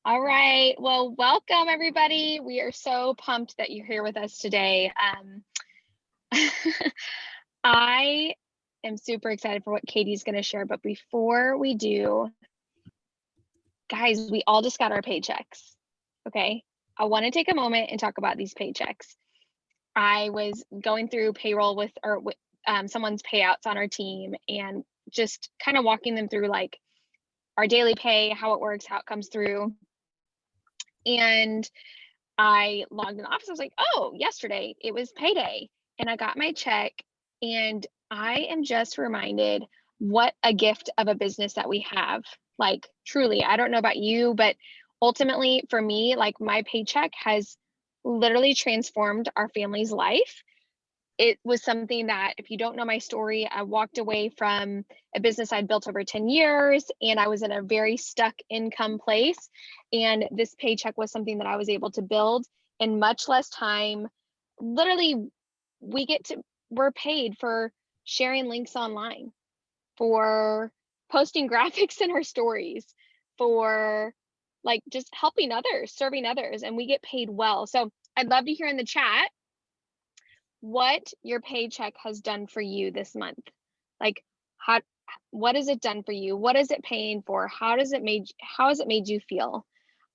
All right. Well, welcome everybody. We are so pumped that you're here with us today. I am super excited for what Katie's going to share. But before we do, guys, we all just got our paychecks. Okay. I want to take a moment and talk about these paychecks. I was going through payroll with someone's payouts on our team and just kind of walking them through like our daily pay, how it works, how it comes through. And I logged in the office. I was like, oh, yesterday it was payday and I got my check. And I am just reminded what a gift of a business that we have. Like, truly, I don't know about you, but ultimately for me, like my paycheck has literally transformed our family's life. It was something that, if you don't know my story, I walked away from a business I'd built over 10 years and I was in a very stuck income place. And this paycheck was something that I was able to build in much less time. Literally, we're paid for sharing links online, for posting graphics in our stories, for like just helping others, serving others, and we get paid well. So I'd love to hear in the chat what your paycheck has done for you this month. Like what has it done for you? What is it paying for? How has it made you feel?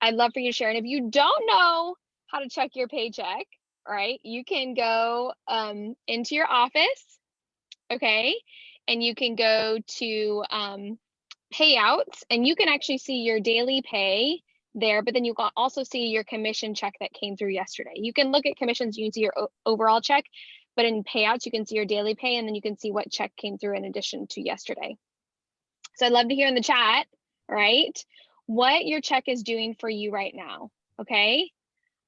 I'd love for you to share. And if you don't know how to check your paycheck, right, you can go into your office, okay, and you can go to payouts, and you can actually see your daily pay there, but then you can also see your commission check that came through yesterday. You can look at commissions, you can see your overall check, but in payouts, you can see your daily pay, and then you can see what check came through in addition to yesterday. So I'd love to hear in the chat, right, what your check is doing for you right now, okay?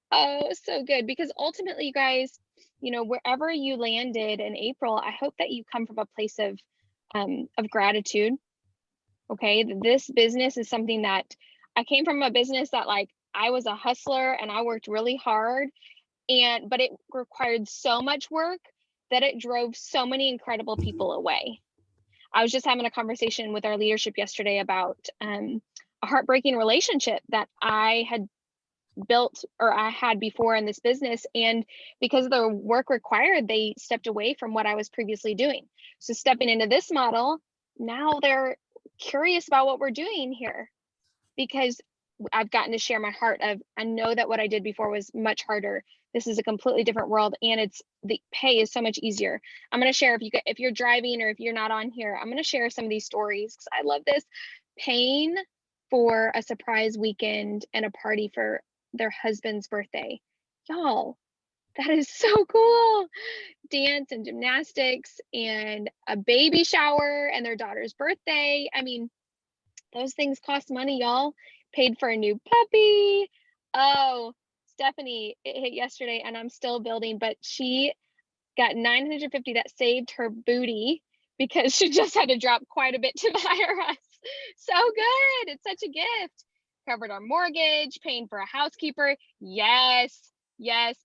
Oh, so good, because ultimately, you guys, you know, wherever you landed in April, I hope that you come from a place of gratitude. Okay, this business is something that I came from, a business that like I was a hustler and I worked really hard, but it required so much work that it drove so many incredible people away. I was just having a conversation with our leadership yesterday about a heartbreaking relationship that I had built, or I had before in this business, and because of the work required, they stepped away from what I was previously doing. So stepping into this model, now they're curious about what we're doing here, because I've gotten to share my heart of, I know that what I did before was much harder. This is a completely different world, and the pay is so much easier. I'm going to share, if you're driving or if you're not on here, I'm going to share some of these stories because I love this. Paying for a surprise weekend and a party for their husband's birthday. Y'all, that is so cool. Dance and gymnastics and a baby shower and their daughter's birthday. I mean, those things cost money, y'all. Paid for a new puppy. Oh, Stephanie, it hit yesterday and I'm still building, but she got 950 that saved her booty because she just had to drop quite a bit to the IRS. So good. It's such a gift. Covered our mortgage, paying for a housekeeper. Yes,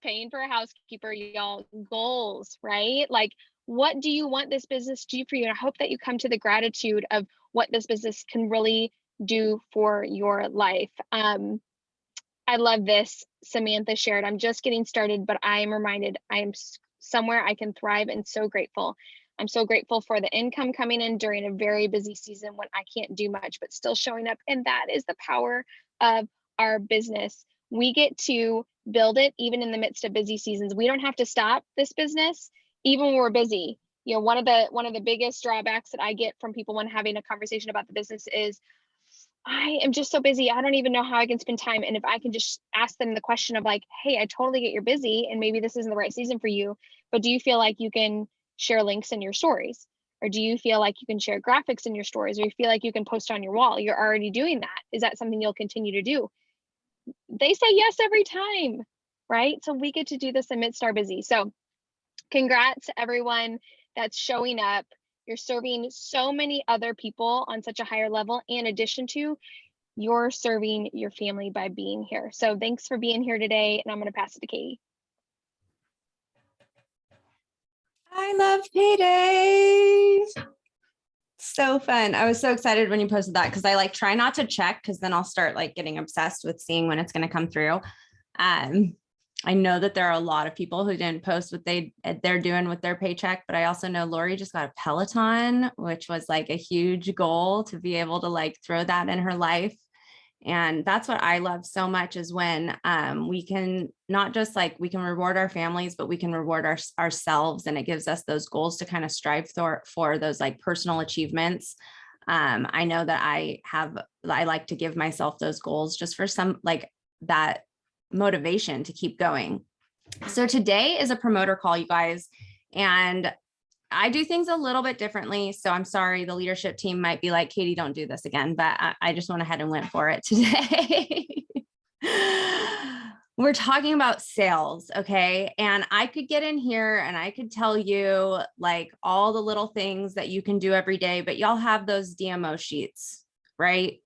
paying for a housekeeper, y'all. Goals, right? Like, what do you want this business to do for you? And I hope that you come to the gratitude of what this business can really do for your life. I love this. Samantha shared, I'm just getting started, but I am reminded I am somewhere I can thrive, and so grateful. I'm so grateful for the income coming in during a very busy season when I can't do much, but still showing up. And that is the power of our business. We get to build it even in the midst of busy seasons. We don't have to stop this business even when we're busy. You know, one of the biggest drawbacks that I get from people when having a conversation about the business is, I am just so busy. I don't even know how I can spend time. And if I can just ask them the question of like, hey, I totally get you're busy and maybe this isn't the right season for you, but do you feel like you can share links in your stories? Or do you feel like you can share graphics in your stories? Or you feel like you can post on your wall? You're already doing that. Is that something you'll continue to do? They say yes every time, right? So we get to do this amidst our busy. So congrats to everyone that's showing up. You're serving so many other people on such a higher level. In addition to, you're serving your family by being here. So thanks for being here today. And I'm going to pass it to Katie. I love paydays. So fun. I was so excited when you posted that because I like try not to check because then I'll start like getting obsessed with seeing when it's going to come through. I know that there are a lot of people who didn't post what they're doing with their paycheck, but I also know Lori just got a Peloton, which was like a huge goal to be able to like throw that in her life. And that's what I love so much is when we can not just like we can reward our families, but we can reward ourselves. And it gives us those goals to kind of strive for those like personal achievements. I know that I like to give myself those goals just for some like that motivation to keep going. So today is a promoter call, you guys. And I do things a little bit differently. So I'm sorry, the leadership team might be like, Katie, don't do this again, but I just went ahead and went for it today. We're talking about sales. Okay. And I could get in here and I could tell you like all the little things that you can do every day, but y'all have those DMO sheets, right?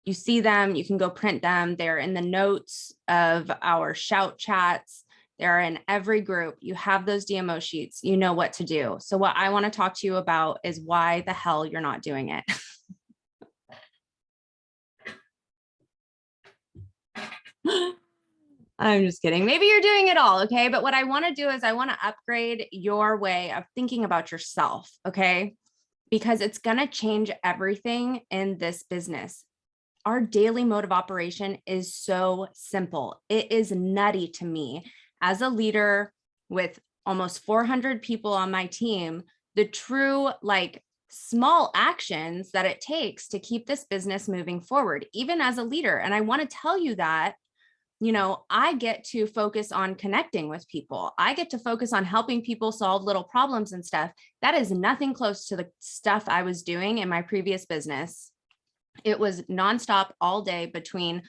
You see them, you can go print them. They're in the notes of our shout chats. They're in every group. You have those DMO sheets. You know what to do. So what I want to talk to you about is why the hell you're not doing it. I'm just kidding. Maybe you're doing it all. Okay. But what I want to do is I want to upgrade your way of thinking about yourself. Okay. Because it's going to change everything in this business. Our daily mode of operation is so simple. It is nutty to me as a leader with almost 400 people on my team, the true like small actions that it takes to keep this business moving forward, even as a leader. And I want to tell you that, you know, I get to focus on connecting with people. I get to focus on helping people solve little problems and stuff. That is nothing close to the stuff I was doing in my previous business. It was nonstop all day between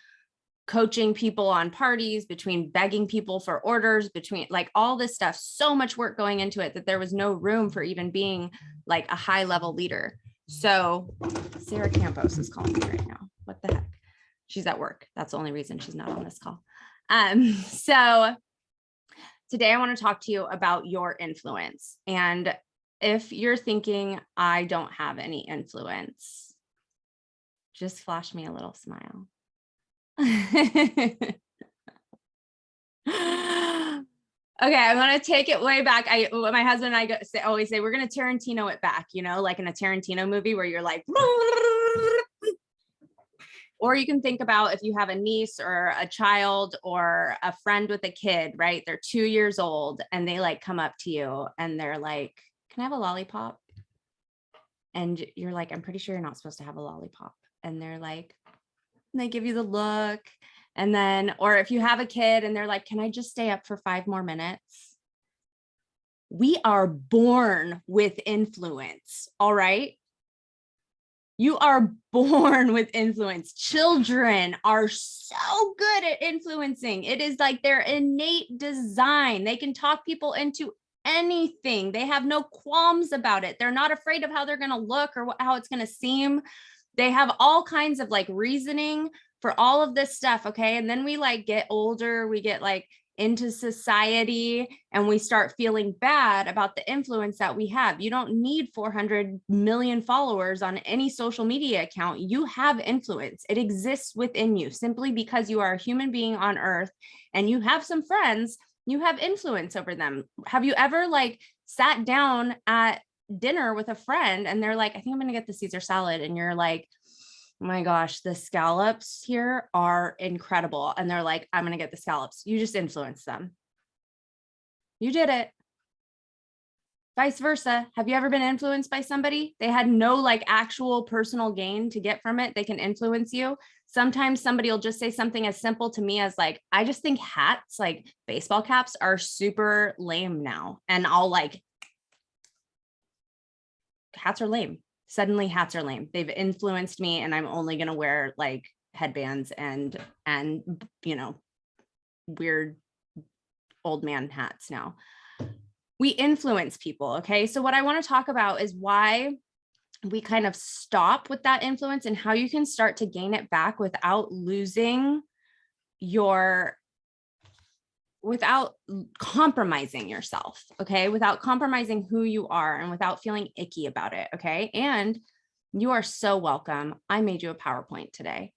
coaching people on parties, between begging people for orders, between like all this stuff, so much work going into it that there was no room for even being like a high level leader. So Sarah Campos is calling me right now. What the heck? She's at work. That's the only reason she's not on this call. So today I want to talk to you about your influence. And if you're thinking, I don't have any influence, just flash me a little smile. Okay, I'm gonna take it way back. My husband and I always say we're gonna Tarantino it back, you know, like in a Tarantino movie where you're like, or you can think about if you have a niece or a child or a friend with a kid, right? They're 2 years old and they like come up to you and they're like, can I have a lollipop? And you're like, I'm pretty sure you're not supposed to have a lollipop. And they're like, and they give you the look. And then, or if you have a kid and they're like, can I just stay up for 5 more minutes? We are born with influence. All right. You are born with influence. Children are so good at influencing. It is like their innate design. They can talk people into anything. They have no qualms about it. They're not afraid of how they're going to look or how it's going to seem. They have all kinds of like reasoning for all of this stuff. Okay. And then we like get older, we get like into society and we start feeling bad about the influence that we have. You don't need 400 million followers on any social media account. You have influence. It exists within you simply because you are a human being on earth and you have some friends, you have influence over them. Have you ever like sat down at dinner with a friend and they're like, I think I'm going to get the Caesar salad. And you're like, oh my gosh, the scallops here are incredible. And they're like, I'm going to get the scallops. You just influenced them. You did it. Vice versa. Have you ever been influenced by somebody? They had no like actual personal gain to get from it. They can influence you. Sometimes somebody will just say something as simple to me as like, I just think hats, like baseball caps, are super lame now. And I'll like, hats are lame. Suddenly hats are lame. They've influenced me and I'm only going to wear like headbands and, you know, weird old man hats now. We influence people. Okay. So what I want to talk about is why we kind of stop with that influence and how you can start to gain it back without losing your without compromising yourself, okay? Without compromising who you are and without feeling icky about it, okay? And you are so welcome. I made you a PowerPoint today.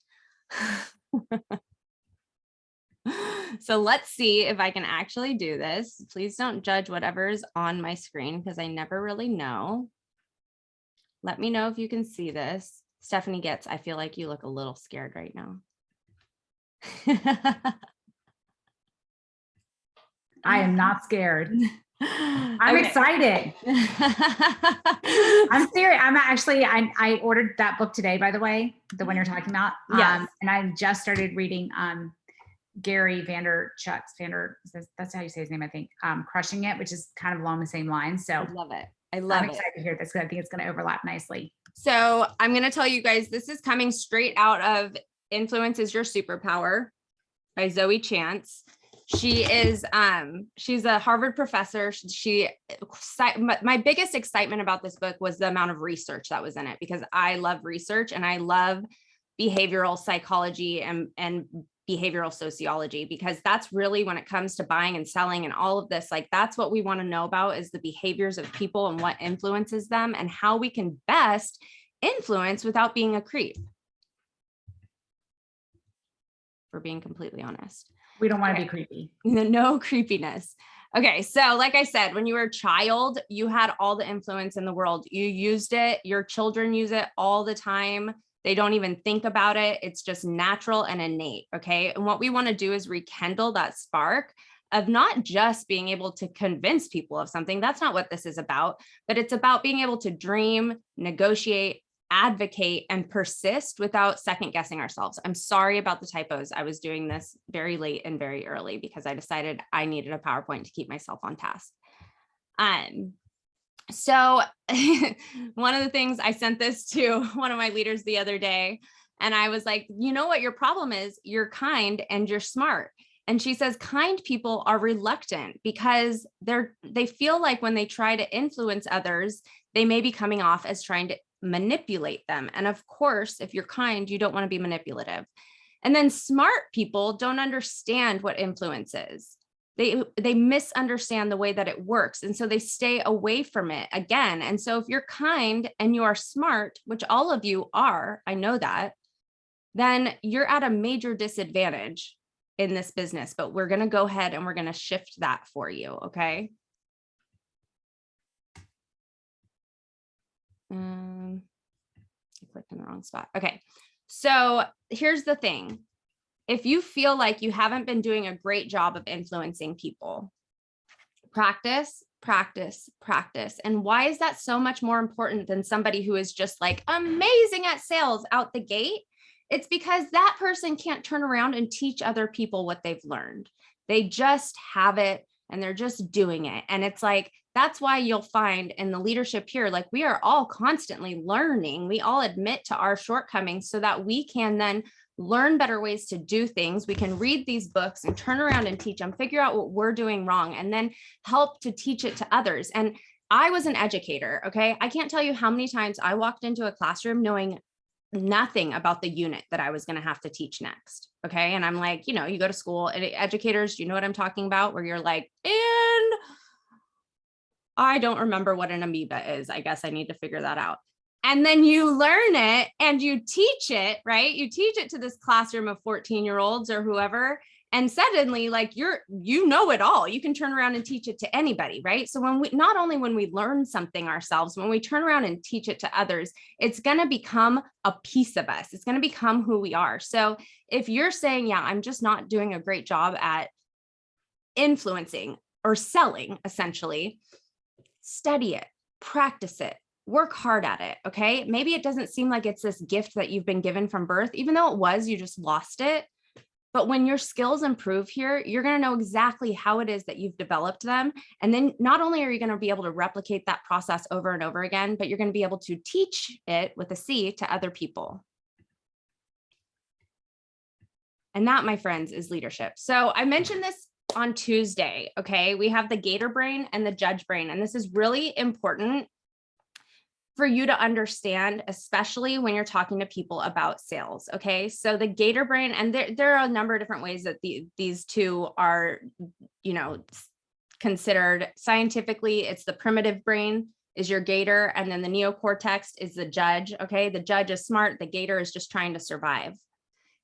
So let's see if I can actually do this. Please don't judge whatever's on my screen because I never really know. Let me know if you can see this. Stephanie Getz, I feel like you look a little scared right now. I am not scared. I'm excited. I'm serious. I ordered that book today, by the way, the one you're talking about. Yes. And I just started reading Gary that's how you say his name, I think, Crushing It, which is kind of along the same lines. So I love it. I'm excited to hear this because I think it's going to overlap nicely. So I'm going to tell you guys, this is coming straight out of Influence is Your Superpower by Zoe Chance. She is, she's a Harvard professor. My biggest excitement about this book was the amount of research that was in it, because I love research and I love behavioral psychology and behavioral sociology, because that's really, when it comes to buying and selling and all of this, like that's what we want to know about, is the behaviors of people and what influences them and how we can best influence without being a creep. For being completely honest. We don't want to be creepy. No creepiness. Okay. So like I said, when you were a child, you had all the influence in the world. You used it. Your children use it all the time. They don't even think about it. It's just natural and innate. Okay. And what we want to do is rekindle that spark of not just being able to convince people of something. That's not what this is about, but it's about being able to dream, negotiate, advocate, and persist without second guessing ourselves. I'm sorry about the typos. I was doing this very late and very early because I decided I needed a PowerPoint to keep myself on task. So one of the things, I sent this to one of my leaders the other day, and I was like, you know what your problem is? You're kind and you're smart. And she says, kind people are reluctant because they feel like when they try to influence others, they may be coming off as trying to manipulate them. And of course, if you're kind, you don't want to be manipulative. And then smart people don't understand what influence is. They misunderstand the way that it works. And so they stay away from it again. And so if you're kind and you are smart, which all of you are, I know that, then you're at a major disadvantage in this business. But we're going to go ahead and we're going to shift that for you. Okay. I clicked in the wrong spot. Okay. So here's the thing. If you feel like you haven't been doing a great job of influencing people, practice, practice, practice. And why is that so much more important than somebody who is just like amazing at sales out the gate? It's because that person can't turn around and teach other people what they've learned. They just have it and they're just doing it. And it's like, that's why you'll find in the leadership here, like we are all constantly learning. We all admit to our shortcomings so that we can then learn better ways to do things. We can read these books and turn around and teach them, figure out what we're doing wrong, and then help to teach it to others. And I was an educator. Okay. I can't tell you how many times I walked into a classroom knowing nothing about the unit that I was going to have to teach next. Okay. And I'm like, you go to school and educators, you know what I'm talking about, where you're like, and I don't remember what an amoeba is. I guess I need to figure that out. And then you learn it and you teach it, right? You teach it to this classroom of 14-year-olds or whoever. And suddenly like you know it all. You can turn around and teach it to anybody, right? So not only when we learn something ourselves, when we turn around and teach it to others, it's going to become a piece of us. It's going to become who we are. So if you're saying, yeah, I'm just not doing a great job at influencing or selling, essentially, study it, practice it, work hard at it. Okay. Maybe it doesn't seem like it's this gift that you've been given from birth, even though it was, you just lost it. But when your skills improve here, you're going to know exactly how it is that you've developed them. And then not only are you going to be able to replicate that process over and over again, but you're going to be able to teach it with a C to other people. And that, my friends, is leadership. So I mentioned this on Tuesday. Okay. We have the gator brain and the judge brain. And this is really important for you to understand, especially when you're talking to people about sales. Okay. So the gator brain, and there are a number of different ways that these two are, you know, considered scientifically. It's the primitive brain is your gator, and then the neocortex is the judge. Okay. The judge is smart. The gator is just trying to survive.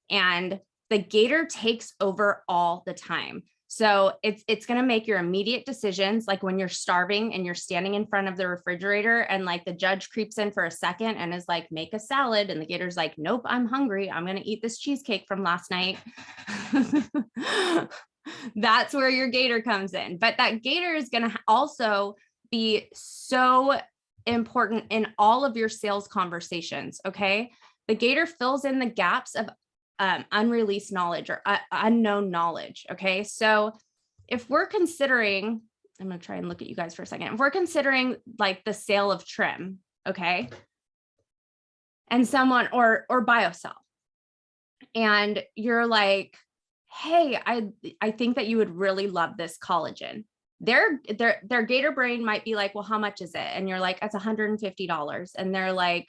And the gator takes over all the time. So it's going to make your immediate decisions. Like when you're starving and you're standing in front of the refrigerator and like the judge creeps in for a second and is like, make a salad. And the gator's like, nope, I'm hungry. I'm going to eat this cheesecake from last night. That's where your gator comes in. But that gator is going to also be so important in all of your sales conversations. Okay. The gator fills in the gaps of unreleased knowledge or unknown knowledge. Okay. So if we're considering, I'm going to try and look at you guys for a second. If we're considering like the sale of trim, okay. And someone or BioCell, and you're like, hey, I think that you would really love this collagen. Their gator brain might be like, well, how much is it? And you're like, it's $150. And they're like,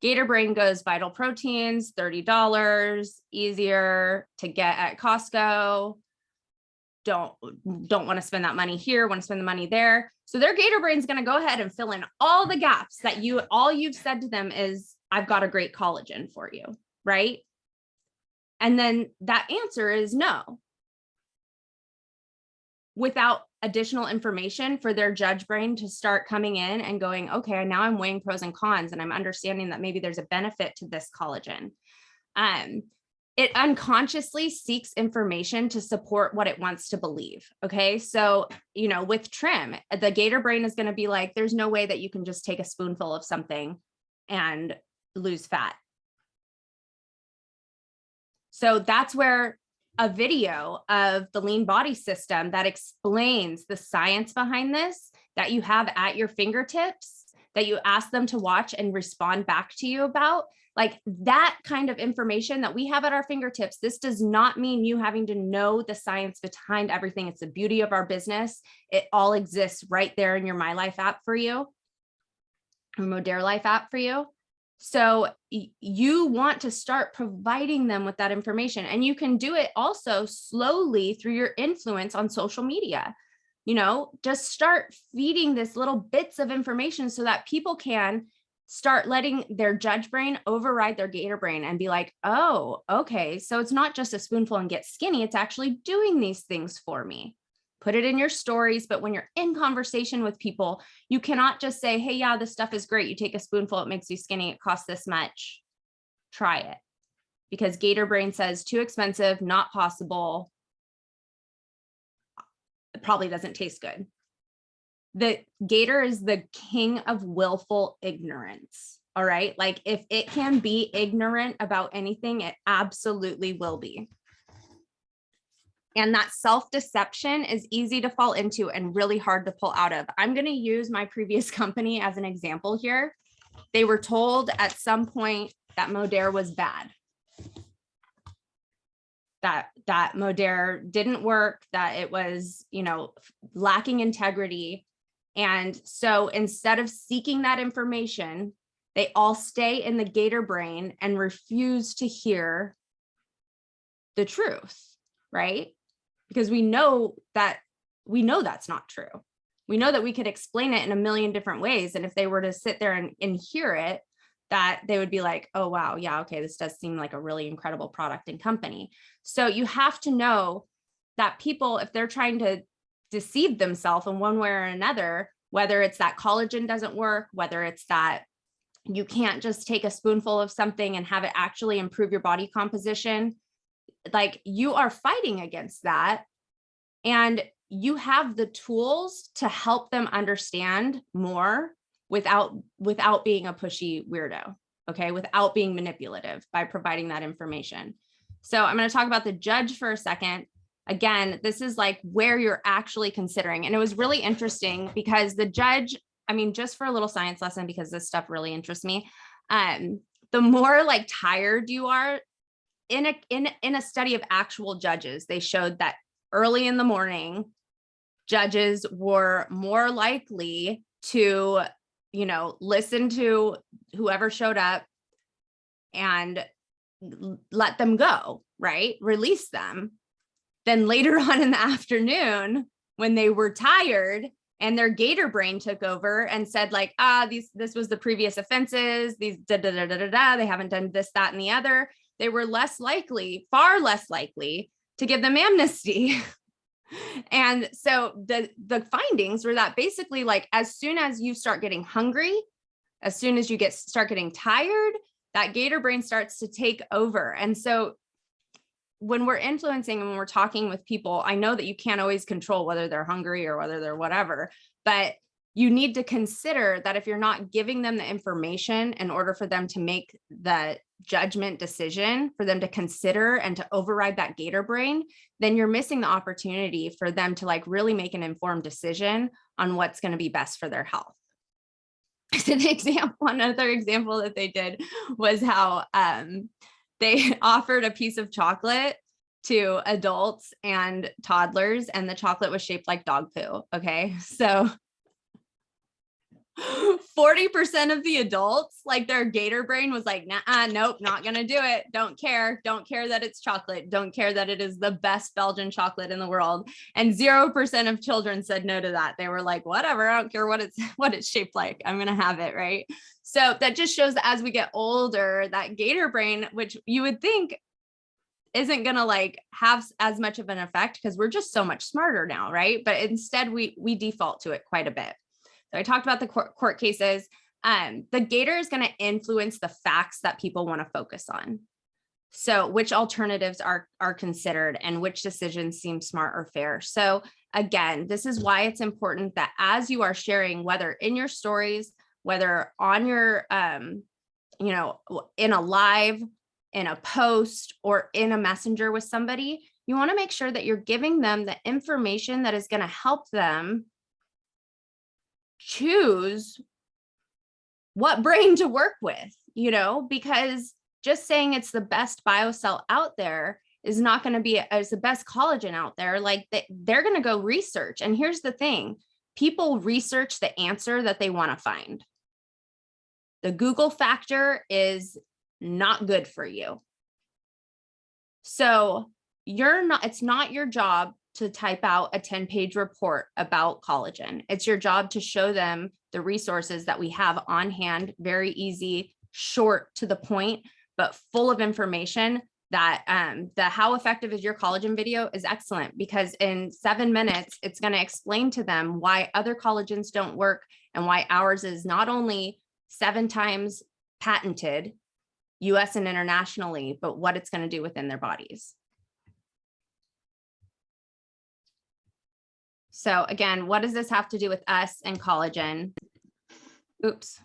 gator brain goes vital proteins, $30, easier to get at Costco. Don't want to spend that money here, want to spend the money there. So their gator brain is going to go ahead and fill in all the gaps that all you've said to them is, I've got a great collagen for you, right? And then that answer is no. Without additional information for their judge brain to start coming in and going, okay, now I'm weighing pros and cons and I'm understanding that maybe there's a benefit to this collagen. It unconsciously seeks information to support what it wants to believe. Okay. So, you know, with trim, the gator brain is going to be like, there's no way that you can just take a spoonful of something and lose fat. So that's where a video of the lean body system that explains the science behind this, that you have at your fingertips, that you ask them to watch and respond back to you about, like that kind of information that we have at our fingertips. This does not mean you having to know the science behind everything. It's the beauty of our business. It all exists right there in your My Life app for you, or Modere Life app for you. So you want to start providing them with that information, and you can do it also slowly through your influence on social media. You know, just start feeding this little bits of information so that people can start letting their judge brain override their gator brain and be like, oh, okay, so it's not just a spoonful and get skinny. It's actually doing these things for me. Put it in your stories. But when you're in conversation with people, you cannot just say, hey, yeah, this stuff is great. You take a spoonful, it makes you skinny. It costs this much. Try it. Because gator brain says too expensive, not possible. It probably doesn't taste good. The gator is the king of willful ignorance. All right. Like if it can be ignorant about anything, it absolutely will be. And that self-deception is easy to fall into and really hard to pull out of. I'm going to use my previous company as an example here. They were told at some point that Modere was bad, that Modere didn't work, that it was, you know, lacking integrity. And so instead of seeking that information, they all stay in the gator brain and refuse to hear the truth, right? Because we know that's not true. We know that we could explain it in a million different ways. And if they were to sit there and hear it, that they would be like, oh, wow, yeah, okay, this does seem like a really incredible product and company. So you have to know that people, if they're trying to deceive themselves in one way or another, whether it's that collagen doesn't work, whether it's that you can't just take a spoonful of something and have it actually improve your body composition, like you are fighting against that, and you have the tools to help them understand more without being a pushy weirdo, okay, without being manipulative by providing that information. So I'm going to talk about the judge for a second. Again, this is like where you're actually considering. And it was really interesting because the judge, I mean, just for a little science lesson, because this stuff really interests me. The more like tired you are, in a study of actual judges, they showed that early in the morning, judges were more likely to listen to whoever showed up and let them go, right? Release them. Then later on in the afternoon, when they were tired and their gator brain took over and said like, this was the previous offenses, these they haven't done this, that, and the other, they were far less likely to give them amnesty. And so the findings were that basically, like, as soon as you start getting hungry, as soon as you start getting tired, that gator brain starts to take over. And so when we're influencing and when we're talking with people, I know that you can't always control whether they're hungry or whether they're whatever, but you need to consider that if you're not giving them the information in order for them to make the judgment decision, for them to consider and to override that gator brain, then you're missing the opportunity for them to like really make an informed decision on what's going to be best for their health. So another example that they did was how they offered a piece of chocolate to adults and toddlers, and the chocolate was shaped like dog poo. Okay. So 40% of the adults, like their gator brain was like, nah, nope, not going to do it. Don't care that it's chocolate. Don't care that it is the best Belgian chocolate in the world. And 0% of children said no to that. They were like, whatever, I don't care what it's shaped like. I'm going to have it. Right. So that just shows that as we get older, that gator brain, which you would think isn't going to like have as much of an effect because we're just so much smarter now. Right. But instead we default to it quite a bit. So I talked about the court cases. The gator is going to influence the facts that people want to focus on. So which alternatives are considered and which decisions seem smart or fair. So again, this is why it's important that as you are sharing, whether in your stories, whether on your, in a live, in a post, or in a messenger with somebody, you want to make sure that you're giving them the information that is going to help them choose what brain to work with, because just saying it's the best biocell out there is not going to be as the best collagen out there. Like they're going to go research. And here's the thing, people research the answer that they want to find. The Google factor is not good for you. So it's not your job to type out a 10-page report about collagen. It's your job to show them the resources that we have on hand, very easy, short to the point, but full of information that the how effective is your collagen video is excellent, because in 7 minutes, it's going to explain to them why other collagens don't work and why ours is not only 7 times patented, US and internationally, but what it's going to do within their bodies. So again, what does this have to do with us and collagen? Oops.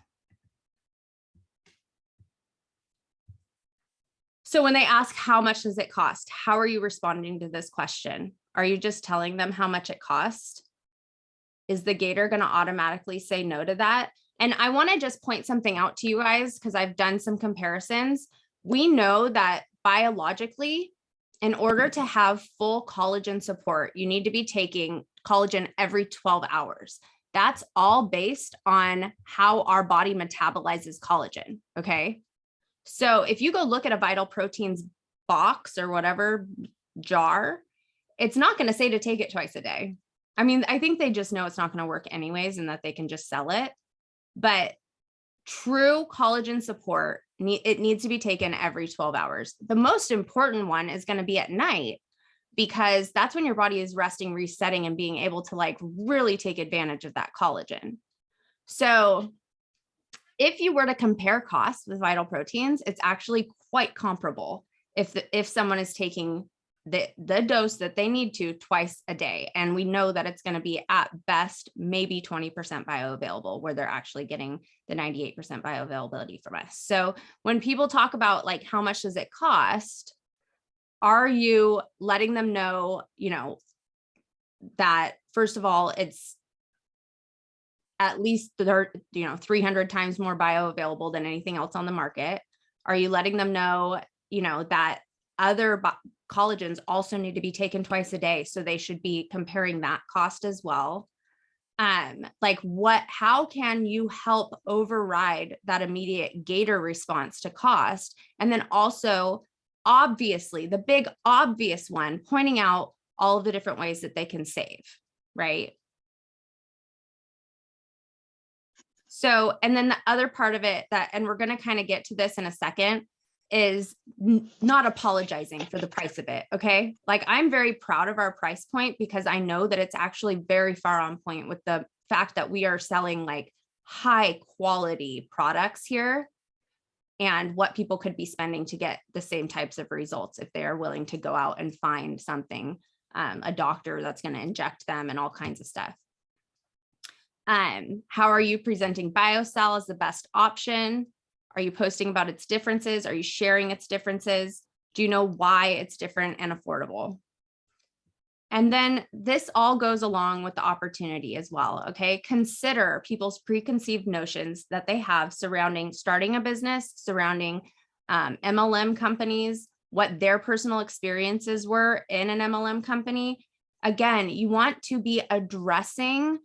So when they ask, how much does it cost? How are you responding to this question? Are you just telling them how much it costs? Is the gator going to automatically say no to that? And I want to just point something out to you guys, because I've done some comparisons. We know that biologically, in order to have full collagen support, you need to be taking collagen every 12 hours. That's all based on how our body metabolizes collagen. Okay. So if you go look at a Vital Proteins box or whatever jar, it's not going to say to take it twice a day. I mean, I think they just know it's not going to work anyways and that they can just sell it. But true collagen support, it needs to be taken every 12 hours. The most important one is going to be at night, because that's when your body is resting, resetting, and being able to like really take advantage of that collagen. So if you were to compare costs with Vital Proteins, it's actually quite comparable if someone is taking the dose that they need to twice a day. And we know that it's going to be at best maybe 20% bioavailable, where they're actually getting the 98% bioavailability from us. So when people talk about like, how much does it cost? Are you letting them know, that first of all, it's at least 300 times more bioavailable than anything else on the market? Are you letting them know, that other collagens also need to be taken twice a day, so they should be comparing that cost as well? Like how can you help override that immediate gator response to cost? And then also, obviously, the big obvious one, pointing out all of the different ways that they can save, right? So, and then the other part of it and we're going to kind of get to this in a second, is not apologizing for the price of it. Okay. Like, I'm very proud of our price point because I know that it's actually very far on point with the fact that we are selling like high quality products here and what people could be spending to get the same types of results if they are willing to go out and find something, a doctor that's going to inject them and all kinds of stuff. How are you presenting BioCell as the best option? Are you posting about its differences? Are you sharing its differences? Do you know why it's different and affordable? And then this all goes along with the opportunity as well. Okay. Consider people's preconceived notions that they have surrounding starting a business, surrounding MLM companies, what their personal experiences were in an MLM company. Again, you want to be addressing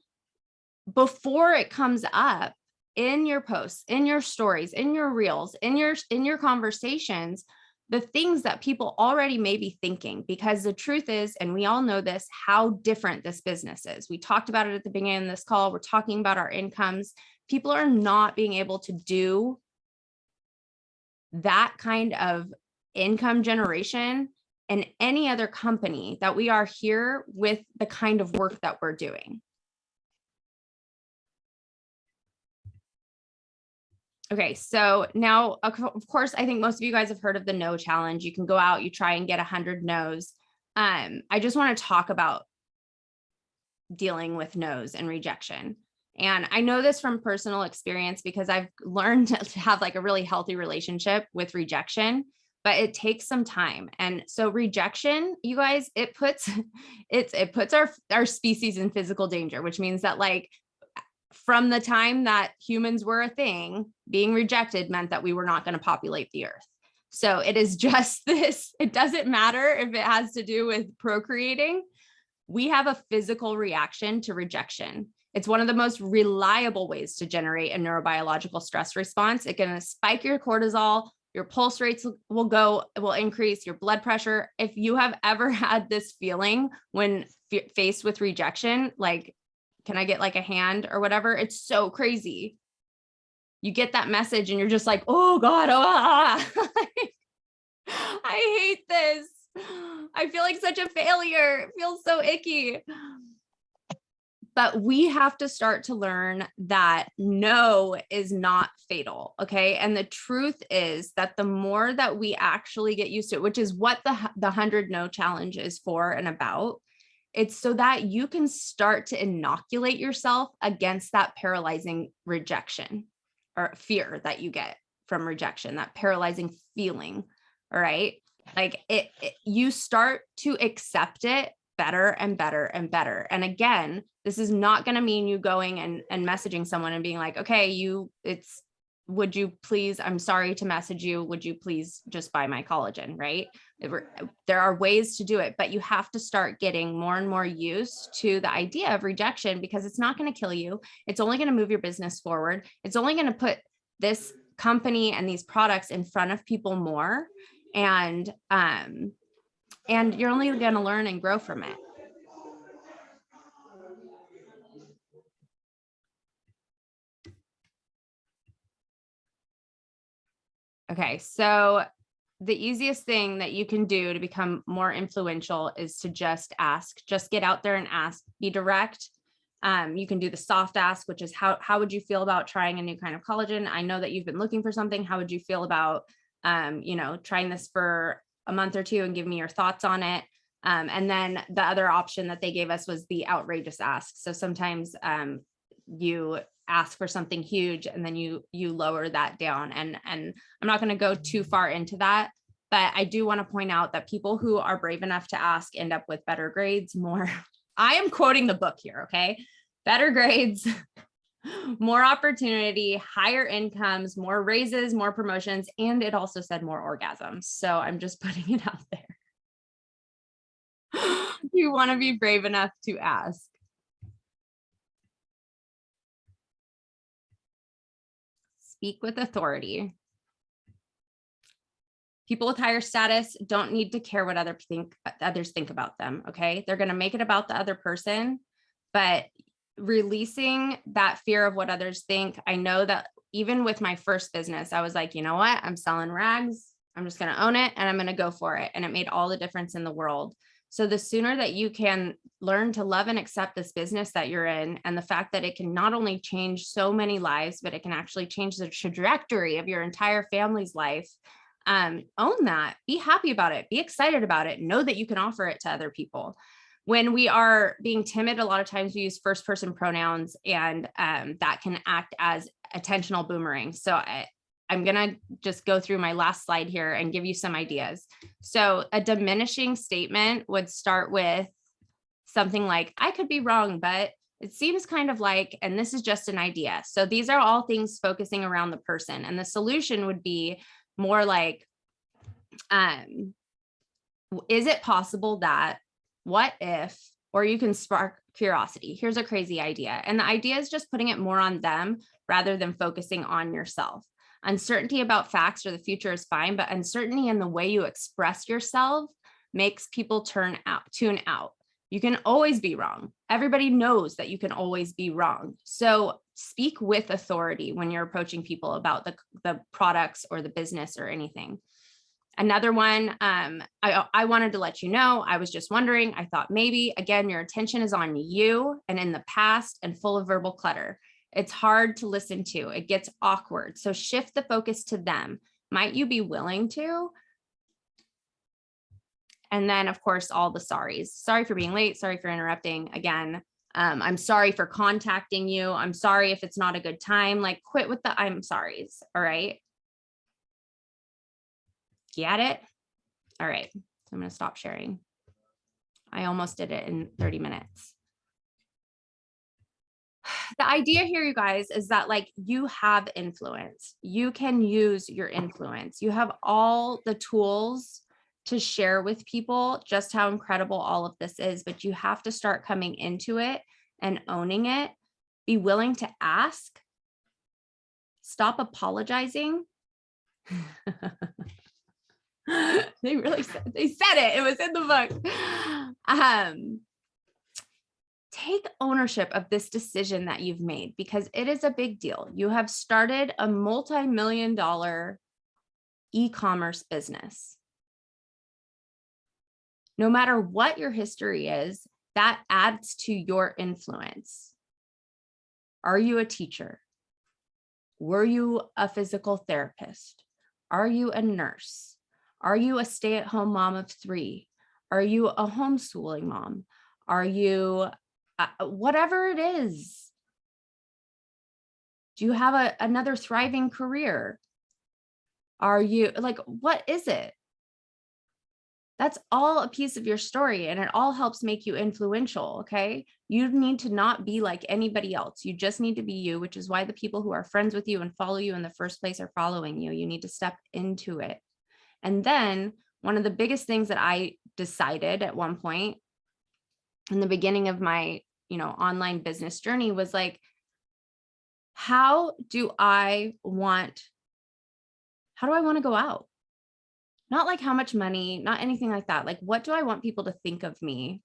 before it comes up in your posts, in your stories, in your reels, in your conversations, the things that people already may be thinking, because the truth is, and we all know this, how different this business is. We talked about it at the beginning of this call. We're talking about our incomes. People are not being able to do that kind of income generation in any other company that we are here with the kind of work that we're doing. Okay, so now, of course, I think most of you guys have heard of the no challenge. You can go out, you try and get 100 no's. I just want to talk about dealing with no's and rejection. And I know this from personal experience because I've learned to have like a really healthy relationship with rejection, but it takes some time. And so rejection, you guys, it puts our species in physical danger, which means that like from the time that humans were a thing, being rejected meant that we were not going to populate the earth. So it is just this, it doesn't matter if it has to do with procreating. We have a physical reaction to rejection. It's one of the most reliable ways to generate a neurobiological stress response. It's going to spike your cortisol, your pulse rates will increase, your blood pressure. If you have ever had this feeling when faced with rejection, like, can I get like a hand or whatever? It's so crazy. You get that message and you're just like, oh God, I hate this. I feel like such a failure. It feels so icky. But we have to start to learn that no is not fatal. Okay. And the truth is that the more that we actually get used to it, which is what the 100 no challenge is for and about, it's so that you can start to inoculate yourself against that paralyzing rejection or fear that you get from rejection, that paralyzing feeling. All right. Like you start to accept it better and better and better. And again, this is not going to mean you going and messaging someone and being like, okay, would you please, I'm sorry to message you. Would you please just buy my collagen, right? There are ways to do it, but you have to start getting more and more used to the idea of rejection because it's not going to kill you. It's only going to move your business forward. It's only going to put this company and these products in front of people more. And you're only going to learn and grow from it. Okay, so the easiest thing that you can do to become more influential is to just ask, just get out there and ask, be direct. You can do the soft ask, which is how would you feel about trying a new kind of collagen? I know that you've been looking for something. How would you feel about, trying this for a month or two and give me your thoughts on it? And then the other option that they gave us was the outrageous ask. So sometimes you ask for something huge and then you lower that down. And I'm not going to go too far into that, but I do want to point out that people who are brave enough to ask end up with better grades, more. I am quoting the book here. Okay. Better grades, more opportunity, higher incomes, more raises, more promotions. And it also said more orgasms. So I'm just putting it out there. You want to be brave enough to ask. speak with authority. People with higher status don't need to care what others think about them. Okay. They're going to make it about the other person, but releasing that fear of what others think. I know that even with my first business, I was like, you know what? I'm selling rags. I'm just going to own it and I'm going to go for it. And it made all the difference in the world. So the sooner that you can learn to love and accept this business that you're in, and the fact that it can not only change so many lives, but it can actually change the trajectory of your entire family's life. Own that, be happy about it, be excited about it, know that you can offer it to other people. When we are being timid, a lot of times we use first person pronouns, and that can act as attentional boomerang. So I'm going to just go through my last slide here and give you some ideas. So a diminishing statement would start with something like, I could be wrong, but it seems kind of like, and this is just an idea. So these are all things focusing around the person. And the solution would be more like, is it possible that, what if, or you can spark curiosity. Here's a crazy idea. And the idea is just putting it more on them rather than focusing on yourself. Uncertainty about facts or the future is fine, but uncertainty in the way you express yourself makes people tune out. You can always be wrong. Everybody knows that you can always be wrong. So speak with authority when you're approaching people about the products or the business or anything. Another one, I wanted to let you know, I was just wondering, I thought maybe, again, your attention is on you and in the past and full of verbal clutter. It's hard to listen to. It gets awkward. So shift the focus to them. Might you be willing to? And then, of course, all the sorries. Sorry for being late. Sorry for interrupting. Again, I'm sorry for contacting you. I'm sorry if it's not a good time. Like, quit with the I'm sorries. All right. Get it? All right. So I'm going to stop sharing. I almost did it in 30 minutes. The idea here, you guys, is that like you have influence. You can use your influence. You have all the tools to share with people just how incredible all of this is, but you have to start coming into it and owning it. Be willing to ask. Stop apologizing. They said it. It was in the book. Take ownership of this decision that you've made, because it is a big deal. You have started a multi-million-dollar e-commerce business. No matter what your history is, that adds to your influence. Are you a teacher? Were you a physical therapist? Are you a nurse? Are you a stay-at-home mom of 3? Are you a homeschooling mom? Are you whatever it is? Do you have another thriving career? Are you like, what is it? That's all a piece of your story, and it all helps make you influential. Okay. You need to not be like anybody else. You just need to be you, which is why the people who are friends with you and follow you in the first place are following you. You need to step into it. And then one of the biggest things that I decided at one point in the beginning of my, online business journey was like, how do I want to go out? Not like how much money, not anything like that. Like, what do I want people to think of me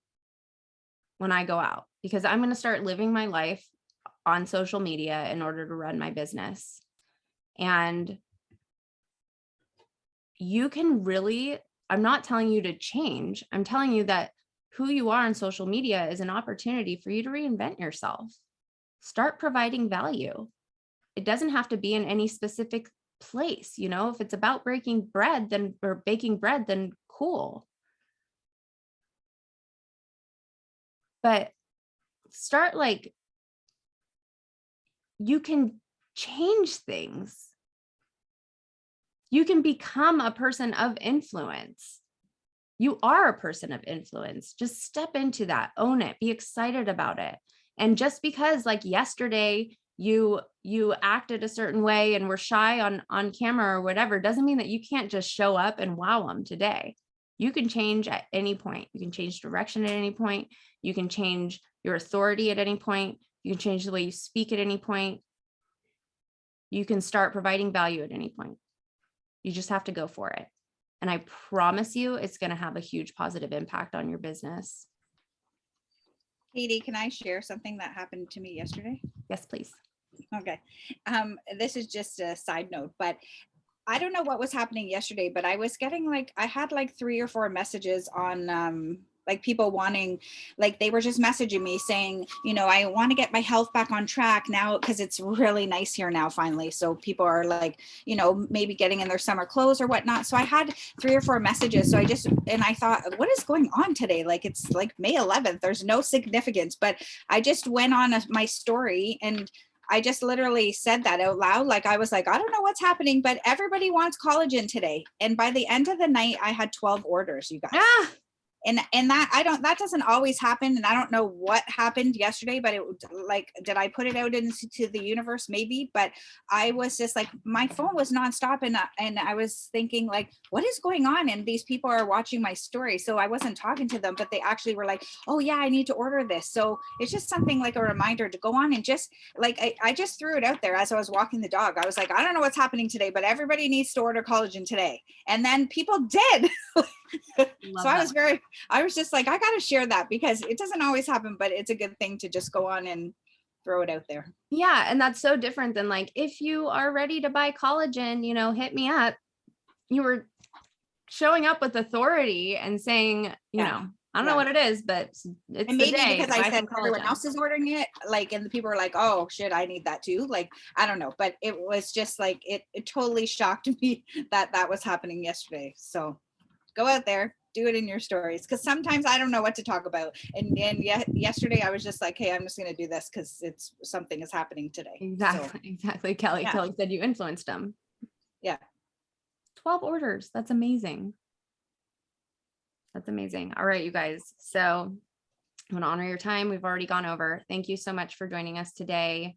when I go out? Because I'm going to start living my life on social media in order to run my business. And you can really, I'm not telling you to change. I'm telling you that who you are on social media is an opportunity for you to reinvent yourself. Start providing value. It doesn't have to be in any specific place. If it's about baking bread, then cool. But start like, you can change things. You can become a person of influence. You are a person of influence. Just step into that, own it, be excited about it. And just because like yesterday you acted a certain way and were shy on camera or whatever, doesn't mean that you can't just show up and wow them today. You can change at any point. You can change direction at any point. You can change your authority at any point. You can change the way you speak at any point. You can start providing value at any point. You just have to go for it. And I promise you, it's going to have a huge positive impact on your business. Katie, can I share something that happened to me yesterday? Yes, please. Okay. This is just a side note, but I don't know what was happening yesterday, but I was getting like, I had like 3 or 4 messages on, like people wanting, like they were just messaging me saying, you know, I want to get my health back on track now because it's really nice here now finally. So people are like, you know, maybe getting in their summer clothes or whatnot. So I had 3 or 4 messages. So I thought, what is going on today? Like it's like May 11th. There's no significance, but I just went on my story and I just literally said that out loud. Like I was like, I don't know what's happening, but everybody wants collagen today. And by the end of the night, I had 12 orders, you guys. Ah, And that doesn't always happen. And I don't know what happened yesterday, but it like, did I put it out into the universe? Maybe, but I was just like, my phone was nonstop. And I was thinking like, what is going on? And these people are watching my story. So I wasn't talking to them, but they actually were like, oh yeah, I need to order this. So it's just something like a reminder to go on and just like, I just threw it out there as I was walking the dog. I was like, I don't know what's happening today, but everybody needs to order collagen today. And then people did. So I was just like, I got to share that because it doesn't always happen, but it's a good thing to just go on and throw it out there. yeah. And that's so different than like, if you are ready to buy collagen, you know, hit me up. You were showing up with authority and saying, you know, I don't know what it is, but it's And the maybe day because to I buy said some everyone collagen. else is ordering it, like, and the people are like, oh shit, I need that too. Like, I don't know, but it was just like, it totally shocked me that was happening yesterday. So go out there, do it in your stories. Cause sometimes I don't know what to talk about. And yesterday I was just like, hey, I'm just going to do this cause it's something is happening today. Exactly. Kelly said you influenced them. Yeah. 12 orders. That's amazing. That's amazing. All right, you guys. So I want to honor your time. We've already gone over. Thank you so much for joining us today.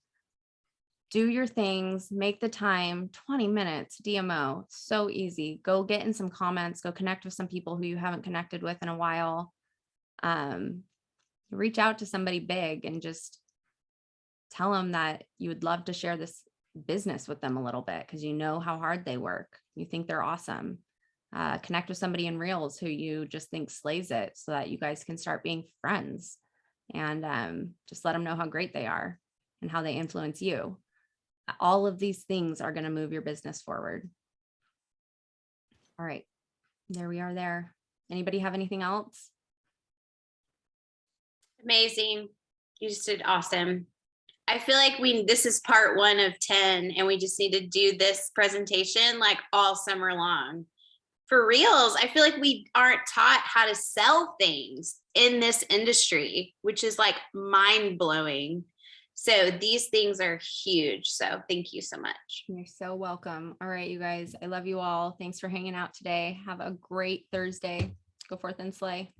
Do your things, make the time, 20 minutes, DMO, so easy. Go get in some comments, go connect with some people who you haven't connected with in a while. Reach out to somebody big and just tell them that you would love to share this business with them a little bit because you know how hard they work. You think they're awesome. Connect with somebody in Reels who you just think slays it so that you guys can start being friends and just let them know how great they are and how they influence you. All of these things are going to move your business forward. All right, there we are there. Anybody have anything else? Amazing. You just did awesome. I feel like this is part 1 of 10 and we just need to do this presentation like all summer long. For Reels, I feel like we aren't taught how to sell things in this industry, which is like mind blowing. So these things are huge. So thank you so much. You're so welcome. All right, you guys, I love you all. Thanks for hanging out today. Have a great Thursday. Go forth and slay.